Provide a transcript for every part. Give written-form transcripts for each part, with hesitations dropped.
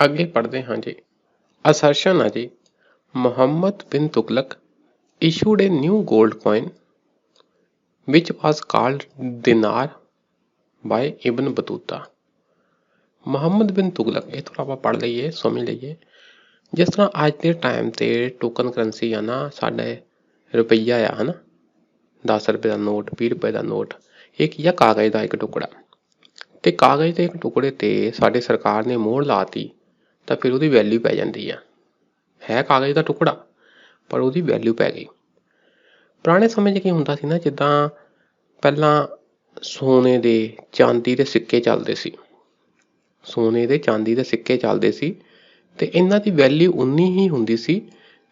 ਅੱਗੇ ਪੜ੍ਹਦੇ ਹਾਂ ਜੀ। ਅਸਰਸ਼ਨ ਹੈ ਜੀ, ਮੁਹੰਮਦ ਬਿਨ Tughlaq issued a new gold coin which was called dinar by Ibn Battuta। Muhammad ਬਿਨ ਤੁਗਲਕ, ਇਹ ਥੋੜ੍ਹਾ ਆਪਾਂ ਪੜ੍ਹ ਲਈਏ, ਸਮਝ ਲਈਏ। ਜਿਸ ਤਰ੍ਹਾਂ ਅੱਜ ਦੇ ਟਾਈਮ 'ਤੇ ਟੋਕਨ ਕਰੰਸੀ ਆ ਨਾ, ਸਾਡੇ ਰੁਪਈਆ ਆ ਹੈ ਨਾ, 10 ਰੁਪਏ ਦਾ ਨੋਟ, 20 ਰੁਪਏ ਦਾ ਨੋਟ, ਇਹ ਕੀ ਆ, ਕਾਗਜ਼ ਦਾ ਇੱਕ ਟੁਕੜਾ। ਅਤੇ ਕਾਗਜ਼ ਦੇ ਇੱਕ ਟੁਕੜੇ 'ਤੇ ਸਾਡੀ ਸਰਕਾਰ ਨੇ ਮੋਹਰ ਲਾ ਤੀ ਤਾਂ ਫਿਰ ਉਹਦੀ ਵੈਲਿਊ ਪੈ ਜਾਂਦੀ ਆ। ਹੈ ਕਾਗਜ਼ ਦਾ ਟੁਕੜਾ ਪਰ ਉਹਦੀ ਵੈਲਿਊ ਪੈ ਗਈ। ਪੁਰਾਣੇ ਸਮੇਂ 'ਚ ਕੀ ਹੁੰਦਾ ਸੀ ਨਾ, ਜਿੱਦਾਂ ਪਹਿਲਾਂ ਸੋਨੇ ਦੇ, ਚਾਂਦੀ ਦੇ ਸਿੱਕੇ ਚੱਲਦੇ ਸੀ, ਸੋਨੇ ਦੇ ਚਾਂਦੀ ਦੇ ਸਿੱਕੇ ਚੱਲਦੇ ਸੀ ਅਤੇ ਇਹਨਾਂ ਦੀ ਵੈਲਿਊ ਉਨੀ ਹੀ ਹੁੰਦੀ ਸੀ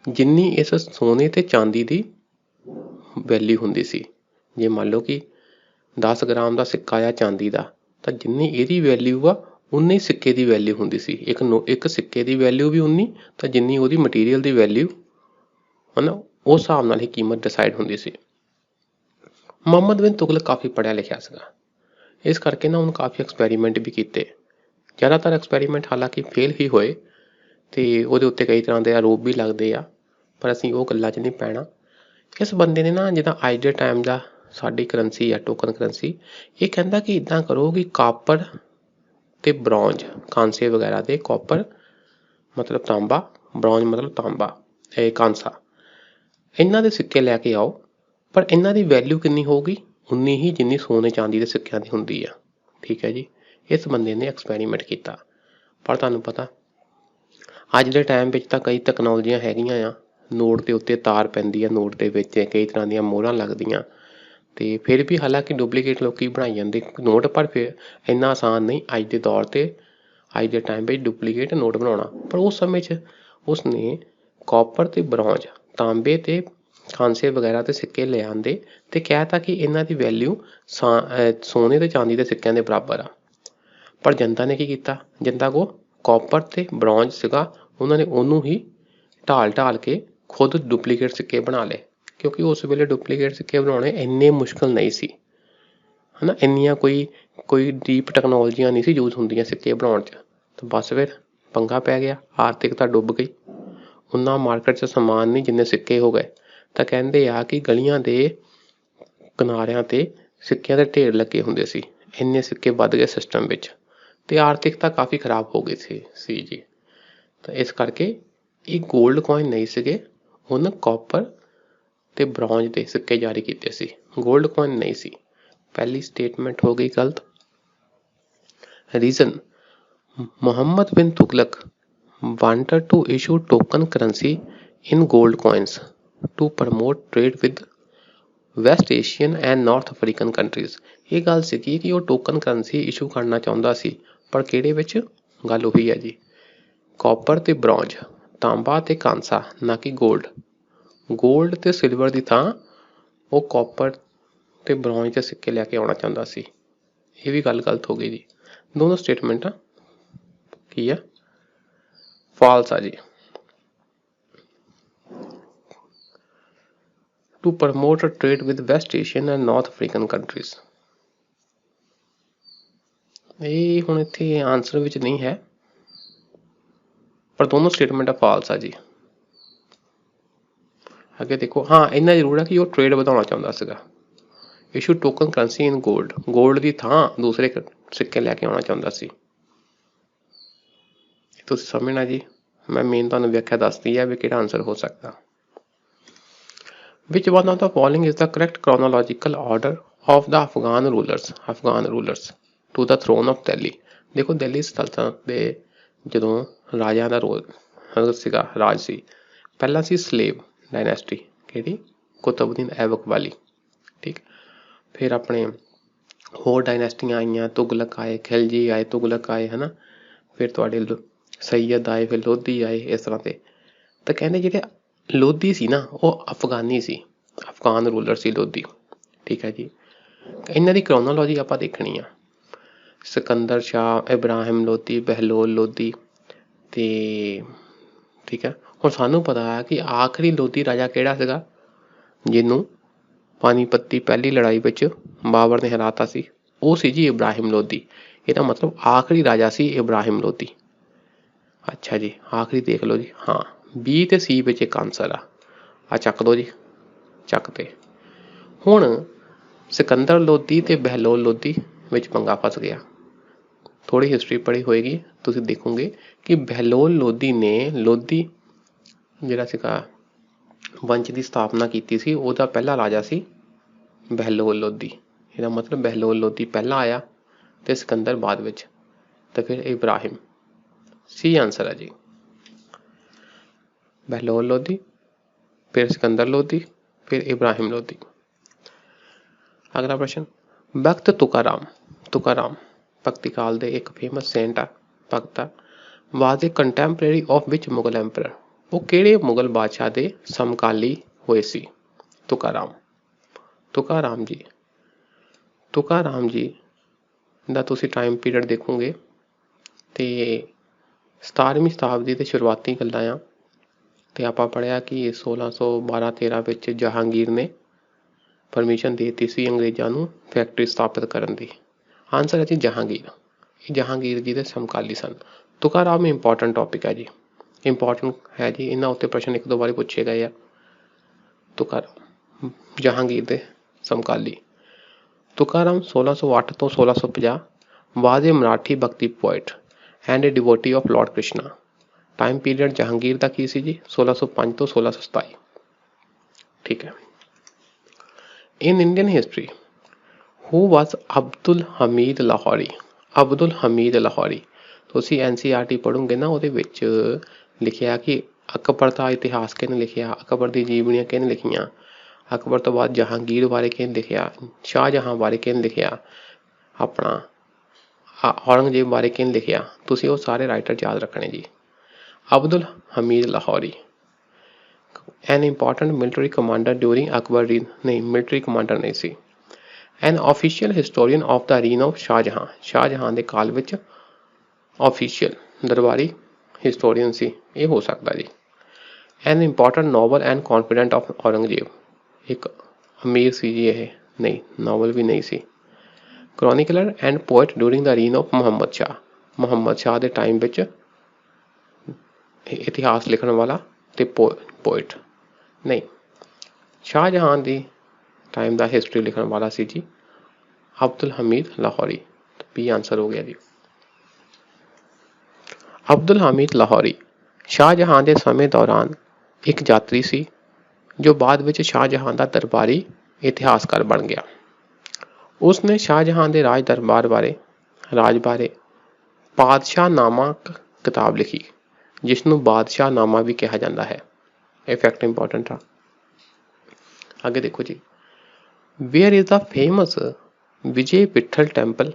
ਜਿੰਨੀ ਇਸ ਸੋਨੇ ਅਤੇ ਚਾਂਦੀ ਦੀ ਵੈਲਿਊ ਹੁੰਦੀ ਸੀ। ਜੇ ਮੰਨ ਲਓ ਕਿ 10 ਗ੍ਰਾਮ ਦਾ ਸਿੱਕਾ ਆ ਚਾਂਦੀ ਦਾ, ਤਾਂ ਜਿੰਨੀ ਇਹਦੀ ਵੈਲਿਊ ਆ ਉਨੀ ਸਿੱਕੇ ਦੀ ਵੈਲਿਊ ਹੁੰਦੀ ਸੀ। ਇੱਕ ਸਿੱਕੇ ਦੀ ਵੈਲਿਊ ਵੀ ਉਨੀ, ਤਾਂ ਜਿੰਨੀ ਉਹਦੀ ਮਟੀਰੀਅਲ ਦੀ ਵੈਲਿਊ ਹੈ ਨਾ, ਉਸ ਹਿਸਾਬ ਨਾਲ ਹੀ ਕੀਮਤ ਡਿਸਾਈਡ ਹੁੰਦੀ ਸੀ। ਮੁਹੰਮਦ ਬਿਨ ਤੁਗਲਕ ਕਾਫੀ ਪੜ੍ਹਿਆ ਲਿਖਿਆ ਸੀਗਾ, ਇਸ ਕਰਕੇ ਨਾ ਉਹਨੂੰ ਕਾਫੀ ਐਕਸਪੈਰੀਮੈਂਟ ਵੀ ਕੀਤੇ। ਜ਼ਿਆਦਾਤਰ ਐਕਸਪੈਰੀਮੈਂਟ ਹਾਲਾਂਕਿ ਫੇਲ ਹੀ ਹੋਏ ਅਤੇ ਉਹਦੇ ਉੱਤੇ ਕਈ ਤਰ੍ਹਾਂ ਦੇ ਆਰੋਪ ਵੀ ਲੱਗਦੇ ਆ, ਪਰ ਅਸੀਂ ਉਹ ਗੱਲਾਂ 'ਚ ਨਹੀਂ ਪੈਣਾ। ਇਸ ਬੰਦੇ ਨੇ ਨਾ, ਜਿੱਦਾਂ ਅੱਜ ਦੇ ਟਾਈਮ ਦਾ ਸਾਡੀ ਕਰੰਸੀ ਆ ਟੋਕਨ ਕਰੰਸੀ, ਇਹ ਕਹਿੰਦਾ ਕਿ ਇੱਦਾਂ ਕਰੋ ਕਿ ਕਾਪਰ ਅਤੇ ਬਰੌਂਜ, ਕਾਂਸੇ ਵਗੈਰਾ ਦੇ, ਕਾਪਰ ਮਤਲਬ ਤਾਂਬਾ, ਬਰੌਂਜ ਮਤਲਬ ਤਾਂਬਾ, ਇਹ ਕਾਂਸਾ, ਇਹਨਾਂ ਦੇ ਸਿੱਕੇ ਲੈ ਕੇ ਆਓ, ਪਰ ਇਹਨਾਂ ਦੀ ਵੈਲਿਊ ਕਿੰਨੀ ਹੋਊਗੀ, ਉਨੀ ਹੀ ਜਿੰਨੀ ਸੋਨੇ ਚਾਂਦੀ ਦੇ ਸਿੱਕਿਆਂ ਦੀ ਹੁੰਦੀ ਆ। ਠੀਕ ਹੈ ਜੀ, ਇਸ ਬੰਦੇ ਨੇ ਐਕਸਪੈਰੀਮੈਂਟ ਕੀਤਾ। ਪਰ ਤੁਹਾਨੂੰ ਪਤਾ ਅੱਜ ਦੇ ਟਾਈਮ ਵਿੱਚ ਤਾਂ ਕਈ ਟੈਕਨੋਲੋਜੀਆਂ ਹੈਗੀਆਂ ਆ, ਨੋਟ ਦੇ ਉੱਤੇ ਤਾਰ ਪੈਂਦੀ ਆ, ਨੋਟ ਦੇ ਵਿੱਚ ਕਈ ਤਰ੍ਹਾਂ ਦੀਆਂ ਮੋਹਰਾਂ ਲੱਗਦੀਆਂ, ਅਤੇ ਫਿਰ ਵੀ ਹਾਲਾਂਕਿ ਡੁਪਲੀਕੇਟ ਲੋਕ ਬਣਾਈ ਜਾਂਦੇ ਨੋਟ, ਪਰ ਫਿਰ ਇੰਨਾ ਆਸਾਨ ਨਹੀਂ ਅੱਜ ਦੇ ਦੌਰ 'ਤੇ, ਅੱਜ ਦੇ ਟਾਈਮ ਵਿੱਚ ਡੁਪਲੀਕੇਟ ਨੋਟ ਬਣਾਉਣਾ। ਪਰ ਉਸ ਸਮੇਂ 'ਚ ਉਸਨੇ ਕਾਪਰ ਅਤੇ ਬਰੌਂਜ, ਤਾਂਬੇ ਅਤੇ ਕਾਂਸੇ ਵਗੈਰਾ ਦੇ ਸਿੱਕੇ ਲੈ ਆਉਂਦੇ ਅਤੇ ਕਹਿ ਤਾ ਕਿ ਇਹਨਾਂ ਦੀ ਵੈਲਿਊ ਸੋਨੇ ਅਤੇ ਚਾਂਦੀ ਦੇ ਸਿੱਕਿਆਂ ਦੇ ਬਰਾਬਰ ਆ। ਪਰ ਜਨਤਾ ਨੇ ਕੀ ਕੀਤਾ, ਜਨਤਾ ਕੋਲ ਕਾਪਰ ਅਤੇ ਬਰੌਂਜ ਸੀਗਾ, ਉਹਨਾਂ ਨੇ ਉਹਨੂੰ ਹੀ ਢਾਲ ਕੇ ਖੁਦ ਡੁਪਲੀਕੇਟ ਸਿੱਕੇ ਬਣਾ ਲਏ, ਕਿਉਂਕਿ ਉਸ ਵੇਲੇ ਡੁਪਲੀਕੇਟ ਸਿੱਕੇ ਬਣਾਉਣੇ ਇੰਨੇ ਮੁਸ਼ਕਿਲ ਨਹੀਂ ਸੀ, ਹੈ ਨਾ, ਇੰਨੀਆਂ ਕੋਈ ਡੀਪ ਟੈਕਨੋਲੋਜੀਆਂ ਨਹੀਂ ਸੀ ਯੂਜ਼ ਹੁੰਦੀਆਂ ਸਿੱਕੇ ਬਣਾਉਣ 'ਚ। ਤਾਂ ਬਸ ਫਿਰ ਪੰਗਾ ਪੈ ਗਿਆ, ਆਰਥਿਕਤਾ ਡੁੱਬ ਗਈ, ਉਹਨਾਂ ਮਾਰਕੀਟ 'ਚ ਸਮਾਨ ਨਹੀਂ ਜਿੰਨੇ ਸਿੱਕੇ ਹੋ ਗਏ। ਤਾਂ ਕਹਿੰਦੇ ਆ ਕਿ ਗਲੀਆਂ ਦੇ ਕਿਨਾਰਿਆਂ 'ਤੇ ਸਿੱਕਿਆਂ ਦੇ ਢੇਰ ਲੱਗੇ ਹੁੰਦੇ ਸੀ, ਇੰਨੇ ਸਿੱਕੇ ਵੱਧ ਗਏ ਸਿਸਟਮ ਵਿੱਚ, ਅਤੇ ਆਰਥਿਕਤਾ ਕਾਫੀ ਖਰਾਬ ਹੋ ਗਈ ਸੀ ਜੀ। ਤਾਂ ਇਸ ਕਰਕੇ ਇਹ ਗੋਲਡ ਕੋਇਨ ਨਹੀਂ ਸੀਗੇ, ਉਹਨੇ ਕਾਪਰ ਅਤੇ ਬਰੌਂਜ ਦੇ ਸਿੱਕੇ ਜਾਰੀ ਕੀਤੇ ਸੀ, ਗੋਲਡ ਕੋਇਨ ਨਹੀਂ ਸੀ। ਪਹਿਲੀ ਸਟੇਟਮੈਂਟ ਹੋ ਗਈ ਗਲਤ। ਰੀਜ਼ਨ, ਮੁਹੰਮਦ ਬਿਨ Tughlaq wanted to issue token currency in gold coins to promote trade with West Asian and north African countries. ਇਹ ਗੱਲ ਸੀਗੀ ਕਿ ਉਹ ਟੋਕਨ ਕਰੰਸੀ ਇਸ਼ੂ ਕਰਨਾ ਚਾਹੁੰਦਾ ਸੀ, ਪਰ ਕਿਹੜੇ ਵਿੱਚ, ਗੱਲ ਉਹੀ ਹੈ ਜੀ, ਕਾਪਰ ਅਤੇ ਬਰੌਂਜ, ਤਾਂਬਾ ਅਤੇ ਕਾਂਸਾ, ਨਾ ਕਿ ਗੋਲਡ। ਗੋਲਡ ਅਤੇ ਸਿਲਵਰ ਦੀ ਥਾਂ ਉਹ ਕਾਪਰ ਅਤੇ ਬਰੌਂਜ ਦੇ ਸਿੱਕੇ ਲੈ ਕੇ ਆਉਣਾ ਚਾਹੁੰਦਾ ਸੀ। ਇਹ ਵੀ ਗੱਲ ਗਲਤ ਹੋ ਗਈ ਜੀ, ਦੋਨੋਂ ਸਟੇਟਮੈਂਟਾਂ ਕੀ ਆ, ਫਾਲਸ ਆ ਜੀ। to promote a trade with West Asian and North African countries। ਇਹ ਹੁਣ ਇੱਥੇ ਆਨਸਰ ਵਿੱਚ ਨਹੀਂ ਹੈ, ਪਰ ਦੋਨੋਂ ਸਟੇਟਮੈਂਟ ਫਾਲਸ ਆ ਜੀ। ਅੱਗੇ ਦੇਖੋ, ਹਾਂ ਇੰਨਾ ਜ਼ਰੂਰ ਹੈ ਕਿ ਉਹ ਟ੍ਰੇਡ ਵਧਾਉਣਾ ਚਾਹੁੰਦਾ ਸੀਗਾ। ਇਸ਼ੂ ਟੋਕਨ ਕਰੰਸੀ ਇਨ ਗੋਲਡ, ਗੋਲਡ ਦੀ ਥਾਂ ਦੂਸਰੇ ਸਿੱਕੇ ਲੈ ਕੇ ਆਉਣਾ ਚਾਹੁੰਦਾ ਸੀ। ਤੁਸੀਂ ਸਮਝਣਾ ਜੀ, ਮੈਂ ਮੇਨ ਤੁਹਾਨੂੰ ਵਿਆਖਿਆ ਦੱਸਦੀ ਹੈ ਵੀ ਕਿਹੜਾ ਆਨਸਰ ਹੋ ਸਕਦਾ। Which one of the following is the correct chronological order of the Afghan rulers to the throne of Delhi? ਦੇਖੋ, ਦਿੱਲੀ ਸਲਤਨਤ ਦੇ ਜਦੋਂ ਰਾਜਿਆਂ ਦਾ ਰਾਜ ਸੀ, ਪਹਿਲਾਂ ਸੀ ਸਲੇਵ ਡਾਇਨੈਸਟੀ, ਕਿਹੜੀ, ਕੁਤਬਉਦੀਨ ਐਬਕ ਵਾਲੀ, ਠੀਕ। ਫਿਰ ਆਪਣੇ ਹੋਰ ਡਾਇਨੈਸਟੀਆਂ ਆਈਆਂ, ਤੁਗਲਕ ਆਏ, ਖਿਲਜੀ ਆਏ, ਤੁਗਲਕ ਆਏ, ਹੈ ਨਾ, ਫਿਰ ਤੁਹਾਡੇ ਸੈਯਦ ਆਏ, ਫਿਰ ਲੋਧੀ ਆਏ, ਇਸ ਤਰ੍ਹਾਂ ਦੇ। ਤਾਂ ਕਹਿੰਦੇ ਜਿਹੜੇ ਲੋਧੀ ਸੀ ਨਾ, ਉਹ ਅਫਗਾਨੀ ਸੀ, ਅਫਗਾਨ ਰੂਲਰ ਸੀ ਲੋਧੀ, ਠੀਕ ਹੈ ਜੀ। ਇਹਨਾਂ ਦੀ ਕ੍ਰੋਨੋਲੋਜੀ ਆਪਾਂ ਦੇਖਣੀ ਆ, ਸਿਕੰਦਰ ਸ਼ਾਹ, ਇਬਰਾਹਿਮ ਲੋਧੀ, ਬਹਿਲੋਲ ਲੋਧੀ, ਅਤੇ ਠੀਕ ਹੈ। ਹੁਣ ਸਾਨੂੰ ਪਤਾ ਹੈ ਕਿ ਆਖਰੀ ਲੋਧੀ ਰਾਜਾ ਕਿਹੜਾ ਸੀਗਾ, ਜਿਹਨੂੰ ਪਾਣੀਪੱਤੀ ਪਹਿਲੀ ਲੜਾਈ ਵਿੱਚ ਬਾਬਰ ਨੇ ਹਰਾਤਾ ਸੀ, ਉਹ ਸੀ ਜੀ ਇਬਰਾਹਿਮ ਲੋਧੀ। ਇਹਦਾ ਮਤਲਬ ਆਖਰੀ ਰਾਜਾ ਸੀ ਇਬਰਾਹਿਮ ਲੋਧੀ। अच्छा जी आखिरी देख लो जी। हाँ बी ते सी विच एक आंसर आ चक दो जी, चकते। हुण सिकंदर लोधी ते बहलोल लोधी विच पंगा फस गया। थोड़ी हिस्टरी पढ़ी होएगी, तुसीं देखोगे कि बहलोल लोधी ने लोधी ਜਿਹੜਾ ਸੀਗਾ ਵੰਸ਼ ਦੀ ਸਥਾਪਨਾ ਕੀਤੀ ਸੀ, ਉਹਦਾ ਪਹਿਲਾ ਰਾਜਾ ਸੀ ਬਹਿਲੋਲ ਲੋਧੀ। ਇਹਦਾ ਮਤਲਬ ਬਹਿਲੋਲ ਲੋਧੀ ਪਹਿਲਾਂ ਆਇਆ ਤੇ ਸਿਕੰਦਰ ਬਾਅਦ ਵਿੱਚ, ਤੇ ਫਿਰ ਇਬਰਾਹਿਮ। ਸੀ ਆਂਸਰ ਹੈ ਜੀ, ਬਹਿਲੋਲ ਲੋਧੀ, ਫਿਰ ਸਿਕੰਦਰ ਲੋਧੀ, ਫਿਰ ਇਬਰਾਹਿਮ ਲੋਧੀ। ਅਗਲਾ ਪ੍ਰਸ਼ਨ, ਭਗਤ ਤੁਕਾਰਾਮ। ਤੁਕਾਰਾਮ ਭਗਤੀ ਕਾਲ ਦੇ ਇੱਕ ਫੇਮਸ ਸੇਂਟ ਆ, ਭਗਤ ਆ। ਵਾਜ਼ ਏ ਕੰਟੈਂਪਰੇਰੀ ਆਫ ਵਿਚ ਮੁਗਲ ਐਂਪਰਰ। ਉਹ ਕਿਹੜੇ ਮੁਗਲ ਬਾਦਸ਼ਾਹ ਦੇ ਸਮਕਾਲੀ ਹੋਏ ਸੀ? ਤੁਕਾਰਾਮ। ਤੁਕਾਰਾਮ ਜੀ, ਤੁਕਾਰਾਮ ਜੀ ਦਾ ਤੁਸੀਂ ਟਾਈਮ ਪੀਰੀਅਡ ਦੇਖੋਗੇ ਤੇ 17ਵੀਂ ਸ਼ਤਾਬਦੀ ਦੇ ਸ਼ੁਰੂਆਤੀ ਗੱਲਾਂ ਆ। ਤੇ ਆਪਾਂ ਪੜ੍ਹਿਆ ਕਿ 1612-13 ਵਿੱਚ ਜਹਾਂਗੀਰ ਨੇ ਪਰਮਿਸ਼ਨ ਦੇ ਦਿੱਤੀ ਸੀ ਅੰਗਰੇਜ਼ਾਂ ਨੂੰ ਫੈਕਟਰੀ ਸਥਾਪਿਤ ਕਰਨ ਦੀ। ਆਂਸਰ ਹੈ ਜੀ ਜਹਾਂਗੀਰ। ਇਹ ਜਹਾਂਗੀਰ ਜੀ ਦੇ ਸਮਕਾਲੀ ਸਨ। ਤੁਕਾਰਾਮ ਇੰਪੋਰਟੈਂਟ ਟੌਪਿਕ ਹੈ ਜੀ, ਇੰਪੋਰਟੈਂਟ ਹੈ ਜੀ, ਇਹਨਾਂ ਉੱਤੇ ਪ੍ਰਸ਼ਨ ਇੱਕ ਦੋ ਵਾਰੀ ਪੁੱਛੇ ਗਏ ਆ। ਤੁਕਾਰਾਮ ਜਹਾਂਗੀਰ ਦੇ ਸਮਕਾਲੀ। ਤੁਕਾਰਾਮ 1608 ਤੋਂ 1650 ਵਾਜ਼ a Marathi bhakti poet and a devotee of lord Krishna. Time period Jahangir ਦਾ ਕੀ ਸੀ ਜੀ? 1605 ਤੋਂ 1627। ਠੀਕ ਹੈ। In Indian history who was Abdul Hamid Lahori. Abdul Hamid Lahori ਤੁਸੀਂ NCERT ਪੜ੍ਹੋਗੇ ਨਾ, ਉਹਦੇ ਵਿੱਚ ਲਿਖਿਆ ਕਿ ਅਕਬਰ ਦਾ ਇਤਿਹਾਸ ਕਿਹਨੇ ਲਿਖਿਆ, ਅਕਬਰ ਦੀ ਜੀਵਨੀਆਂ ਕਿਹਨੇ ਲਿਖੀਆਂ, ਅਕਬਰ ਤੋਂ ਬਾਅਦ ਜਹਾਂਗੀਰ ਬਾਰੇ ਕਿਹਨੇ ਲਿਖਿਆ, ਸ਼ਾਹਜਹਾਂ ਬਾਰੇ ਕਿਹਨੇ ਲਿਖਿਆ, ਆਪਣਾ ਔਰੰਗਜ਼ੇਬ ਬਾਰੇ ਕਿਹਨੇ ਲਿਖਿਆ। ਤੁਸੀਂ ਉਹ ਸਾਰੇ ਰਾਈਟਰ ਯਾਦ ਰੱਖਣੇ ਜੀ। Abdul Hamid Lahori an important military commander during Akbar reign. ਨਹੀਂ, ਮਿਲਟਰੀ ਕਮਾਂਡਰ ਨਹੀਂ ਸੀ। An official historian of the reign of Shahjahan. Shahjahan ਦੇ ਕਾਲ ਵਿੱਚ ਆਫੀਸ਼ੀਅਲ ਦਰਬਾਰੀ ਹਿਸਟੋਰੀਅਨ ਸੀ, ਇਹ ਹੋ ਸਕਦਾ ਜੀ। An important novel and confidant of Aurangzeb. ਇੱਕ ਅਮੀਰ ਸੀ ਜੀ ਇਹ, ਨਹੀਂ ਨਾਵਲ ਵੀ ਨਹੀਂ ਸੀ। Chronicler and poet during the reign of Muhammad Shah. Muhammad Shah ਦੇ ਟਾਈਮ ਵਿੱਚ ਇਤਿਹਾਸ ਲਿਖਣ ਵਾਲਾ ਤੇ ਪੋਇਟ ਨਹੀਂ, ਸ਼ਾਹਜਹਾਂ ਦੀ ਟਾਈਮ ਦਾ ਹਿਸਟਰੀ ਲਿਖਣ ਵਾਲਾ ਸੀ ਜੀ ਅਬਦੁਲ ਹਮੀਦ ਲਾਹੌਰੀ। ਪੀ ਆਂਸਰ ਹੋ ਗਿਆ ਜੀ। ਅਬਦੁਲ ਹਮੀਦ ਲਾਹੌਰੀ ਸ਼ਾਹਜਹਾਂ ਦੇ ਸਮੇਂ ਦੌਰਾਨ ਇੱਕ ਯਾਤਰੀ ਸੀ ਜੋ ਬਾਅਦ ਵਿੱਚ ਸ਼ਾਹਜਹਾਂ ਦਾ ਦਰਬਾਰੀ ਇਤਿਹਾਸਕਾਰ ਬਣ ਗਿਆ। ਉਸਨੇ ਸ਼ਾਹਜਹਾਂ ਦੇ ਰਾਜ ਦਰਬਾਰ ਬਾਰੇ ਬਾਦਸ਼ਾਹਨਾਮਾ ਕਿਤਾਬ ਲਿਖੀ, ਜਿਸ ਨੂੰ ਬਾਦਸ਼ਾਹਨਾਮਾ ਵੀ ਕਿਹਾ ਜਾਂਦਾ ਹੈ। ਇਹ ਫੈਕਟ ਇੰਪੋਰਟੈਂਟ ਆ। ਅੱਗੇ ਦੇਖੋ ਜੀ, where is the famous Vijay Vitthal temple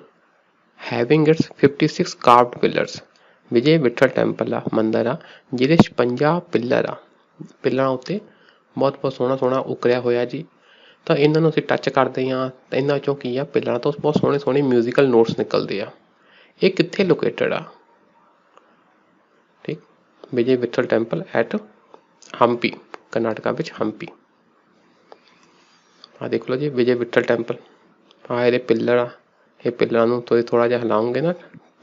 having its 56 carved pillars. Vijay Vitthal temple ਆ, ਮੰਦਰ ਆ ਜਿਹਦੇ 56 ਪਿੱਲਰ ਆ। ਪਿੱਲਰਾਂ ਉੱਤੇ ਬਹੁਤ ਬਹੁਤ ਸੋਹਣਾ ਸੋਹਣਾ ਉਕਰਿਆ ਹੋਇਆ ਜੀ। ਤਾਂ ਇਹਨਾਂ ਨੂੰ ਅਸੀਂ ਟੱਚ ਕਰਦੇ ਹਾਂ ਤਾਂ ਇਹਨਾਂ 'ਚੋਂ ਕੀ ਆ, ਪਿੱਲਰਾਂ ਤੋਂ ਬਹੁਤ ਸੋਹਣੇ ਸੋਹਣੇ ਮਿਊਜ਼ੀਕਲ ਨੋਟਸ ਨਿਕਲਦੇ ਆ। ਇਹ ਕਿੱਥੇ ਲੋਕੇਟਡ ਆ? ਠੀਕ, ਵਿਜੇ ਵਿਠਲ ਟੈਂਪਲ ਐਟ ਹੰਪੀ, ਕਰਨਾਟਕਾ ਵਿੱਚ ਹੰਪੀ। ਆਹ ਦੇਖ ਲਓ ਜੀ ਵਿਜੇ ਵਿਠਲ ਟੈਂਪਲ। ਆਹ ਇਹਦੇ ਪਿੱਲਰ ਆ। ਇਹ ਪਿੱਲਰਾਂ ਨੂੰ ਤੁਸੀਂ ਥੋੜ੍ਹਾ ਜਿਹਾ ਹਿਲਾਓਗੇ ਨਾ,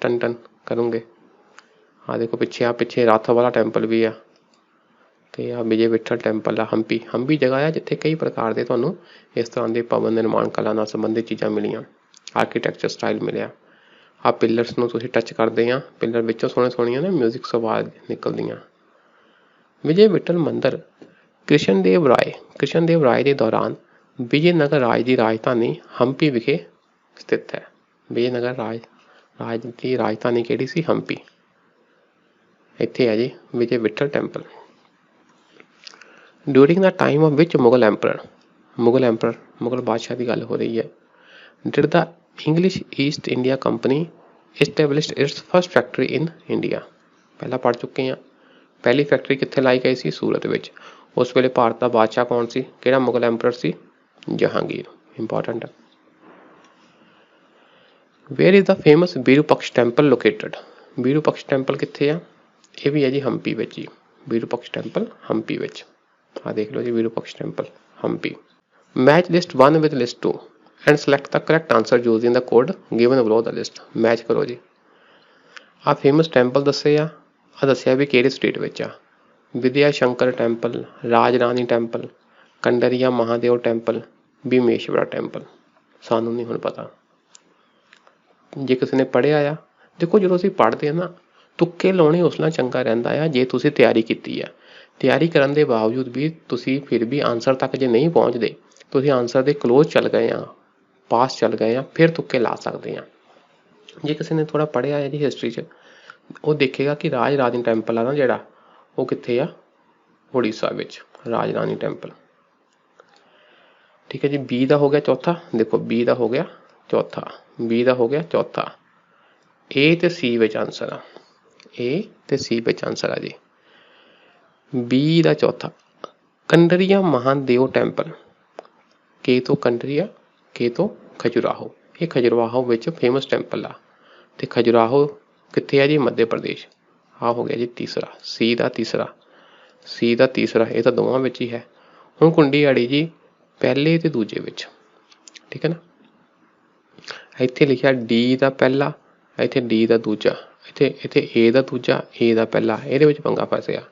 ਟਨ ਟਨ ਕਰੋਗੇ। ਆਹ ਦੇਖੋ ਪਿੱਛੇ ਰੱਥ ਵਾਲਾ ਟੈਂਪਲ ਵੀ ਆ। ਤੇ ਆਹ ਵਿਜੇ ਵਿਠਲ ਟੈਂਪਲ ਆ ਹੰਪੀ। ਹੰਪੀ ਜਗ੍ਹਾ ਆ ਜਿੱਥੇ ਕਈ ਪ੍ਰਕਾਰ ਦੇ ਤੁਹਾਨੂੰ ਇਸ ਤਰ੍ਹਾਂ ਦੇ ਭਵਨ ਨਿਰਮਾਣ ਕਲਾ ਨਾਲ ਸੰਬੰਧਿਤ ਚੀਜ਼ਾਂ ਮਿਲੀਆਂ, ਆਰਕੀਟੈਕਚਰ ਸਟਾਈਲ ਮਿਲਿਆ। ਆਹ ਪਿੱਲਰਸ ਨੂੰ ਤੁਸੀਂ ਟੱਚ ਕਰਦੇ ਆ, ਪਿੱਲਰ ਵਿੱਚੋਂ ਸੋਹਣੇ ਸੋਹਣੀਆਂ ਨਾ ਮਿਊਜ਼ਿਕ ਆਵਾਜ਼ ਨਿਕਲਦੀਆਂ। ਵਿਜੇ ਵਿਠਲ ਮੰਦਰ ਕ੍ਰਿਸ਼ਨ ਦੇਵ ਰਾਏ ਦੇ ਦੌਰਾਨ ਵਿਜੇਨਗਰ ਰਾਜ ਦੀ ਰਾਜਧਾਨੀ ਹੰਪੀ ਵਿਖੇ ਸਥਿਤ ਹੈ। ਵਿਜੇਨਗਰ ਰਾਜ ਦੀ ਰਾਜਧਾਨੀ ਕਿਹੜੀ ਸੀ? ਹੰਪੀ। ਇੱਥੇ ਹੈ ਜੀ Vijay Vitthal temple. During the time of ਵਿਚ ਮੁਗਲ ਐਂਪਰਰ ਮੁਗਲ ਬਾਦਸ਼ਾਹ ਦੀ ਗੱਲ ਹੋ ਰਹੀ ਹੈ। Did the English East India company established its first factory in India. ਪਹਿਲਾਂ ਪੜ੍ਹ ਚੁੱਕੇ ਹਾਂ। ਪਹਿਲੀ ਫੈਕਟਰੀ ਕਿੱਥੇ ਲਾਈ ਗਈ ਸੀ? ਸੂਰਤ ਵਿੱਚ। ਉਸ ਵੇਲੇ ਭਾਰਤ ਦਾ ਬਾਦਸ਼ਾਹ ਕੌਣ ਸੀ? ਕਿਹੜਾ ਮੁਗਲ ਐਂਪਰਰ ਸੀ? Jahangir. Important. Where is the famous Virupaksha temple located. Virupaksha temple ਕਿੱਥੇ ਆ? ਇਹ ਵੀ ਹੈ ਜੀ ਹੰਪੀ ਵਿੱਚ ਹੀ। ਵਿਰੂਪਕਸ਼ ਟੈਂਪਲ ਹੰਪੀ ਵਿੱਚ। ਆਹ ਦੇਖ ਲਓ ਜੀ Virupaksha temple Hampi. Match list 1 with list 2 and select the correct answer using the code given below the list. Match ਕਰੋ ਜੀ। ਆਹ ਫੇਮਸ ਟੈਂਪਲ ਦੱਸੇ ਆ, दस्सिया भी किहड़े स्टेट विच आ। Vidya Shankar temple, Raj Rani temple, Kandariya Mahadev temple, Bhimeshwara temple. सानू नहीं हुण पता। जे किसी ने पढ़िया आ, देखो जो असीं पढ़दे आ ना, तुक्के लाउणे उस नाल चंगा रहिंदा आ जे तुसीं तैयारी कीती आ। तैयारी करन दे बावजूद भी तुसीं फिर भी आंसर तक जे नहीं पहुँचदे, तुसीं आंसर दे क्लोज चल गए आ, पास चल गए आ, फिर तुक्के ला सकदे आ। जे किसी ने थोड़ा पढ़िया है जी हिस्टरी च, वो देखेगा कि राज रानी टैंपल आ ना जिहड़ा, वो कित्थे आ, उड़ीसा विच राज रानी टैंपल। ठीक है जी। बी दा हो गया चौथा, देखो बी दा हो गया चौथा, बी दा हो गया चौथा। ए ते सी विच आंसर आ, ए ते सी विच आंसर आ जी। बी दा चौथा, कंडरिया महादेव टैंपल। के तो कंडरिया, के तो खजुराहो। ये खजुराहो विच फेमस टैंपल आ, ते खजुराहो कित्थे है जी, मध्य प्रदेश। आ हो गया जी तीसरा, सी दा तीसरा, सी दा तीसरा। ये तो दोवां विच ही है। हुण कुंडी आड़ी जी पहले ते दूजे विच, ठीक है ना। इत्थे लिखिया डी दा पहला, इत्थे डी दा दूजा, इत्थे ए दा दूजा, ए दा पहला। इहदे विच पंगा फसिया,